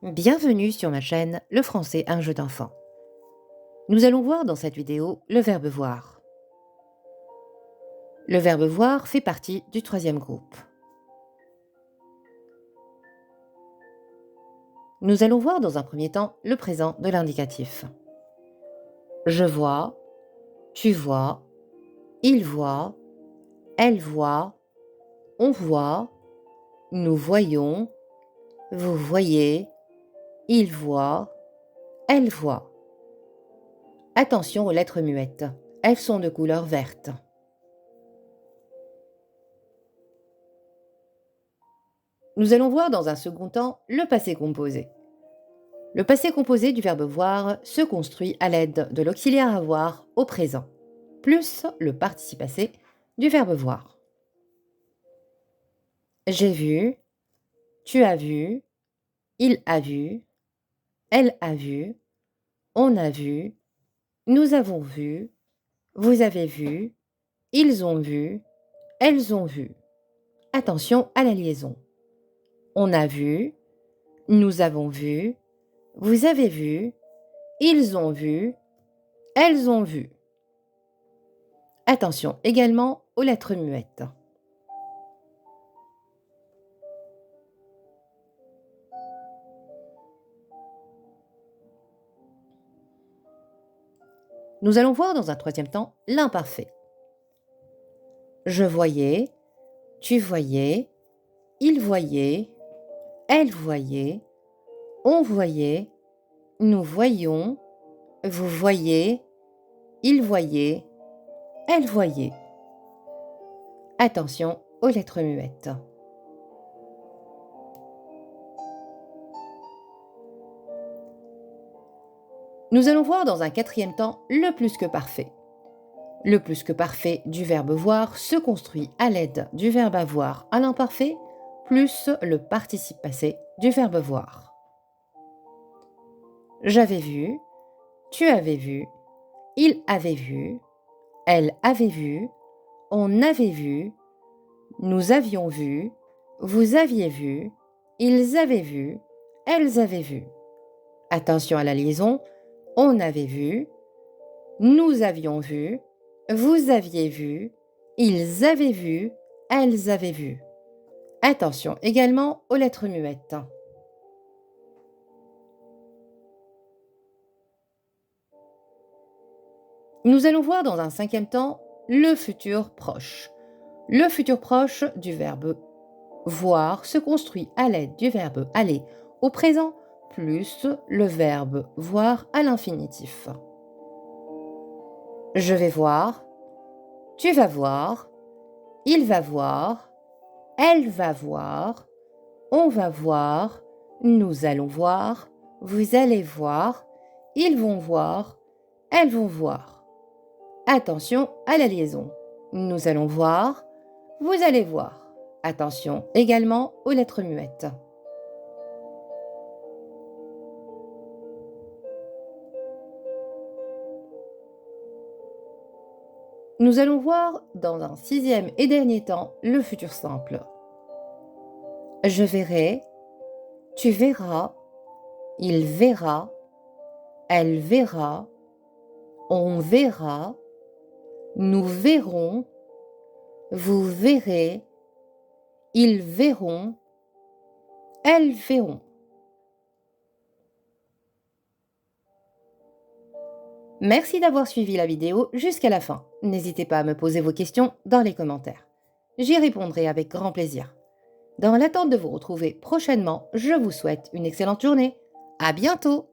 Bienvenue sur ma chaîne Le français un jeu d'enfant. Nous allons voir dans cette vidéo le verbe voir. Le verbe voir fait partie du troisième groupe. Nous allons voir dans un premier temps le présent de l'indicatif. Je vois, tu vois, il voit, elle voit, on voit, nous voyons, vous voyez, il voit, elle voit. Attention aux lettres muettes, elles sont de couleur verte. Nous allons voir dans un second temps le passé composé. Le passé composé du verbe voir se construit à l'aide de l'auxiliaire avoir au présent, plus le participe passé du verbe voir. J'ai vu, tu as vu, il a vu, elle a vu, on a vu, nous avons vu, vous avez vu, ils ont vu, elles ont vu. Attention à la liaison. On a vu, nous avons vu, vous avez vu, ils ont vu, elles ont vu. Attention également aux lettres muettes. Nous allons voir dans un troisième temps l'imparfait. Je voyais, tu voyais, il voyait, elle voyait, on voyait, nous voyions, vous voyez, il voyait, elle voyait. Attention aux lettres muettes. Nous allons voir dans un quatrième temps le plus que parfait. Le plus que parfait du verbe voir se construit à l'aide du verbe avoir à l'imparfait plus le participe passé du verbe voir. J'avais vu, tu avais vu, il avait vu, elle avait vu, on avait vu, nous avions vu, vous aviez vu, ils avaient vu, elles avaient vu. Attention à la liaison, on avait vu, nous avions vu, vous aviez vu, ils avaient vu, elles avaient vu. Attention également aux lettres muettes. Nous allons voir dans un cinquième temps le futur proche. Le futur proche du verbe voir se construit à l'aide du verbe aller au présent plus le verbe voir à l'infinitif. Je vais voir, tu vas voir, il va voir, elle va voir, on va voir, nous allons voir, vous allez voir, ils vont voir, elles vont voir. Attention à la liaison. Nous allons voir, vous allez voir. Attention également aux lettres muettes. Nous allons voir dans un sixième et dernier temps le futur simple. Je verrai, tu verras, il verra, elle verra, on verra, nous verrons, vous verrez, ils verront, elles verront. Merci d'avoir suivi la vidéo jusqu'à la fin. N'hésitez pas à me poser vos questions dans les commentaires. J'y répondrai avec grand plaisir. Dans l'attente de vous retrouver prochainement, je vous souhaite une excellente journée. À bientôt!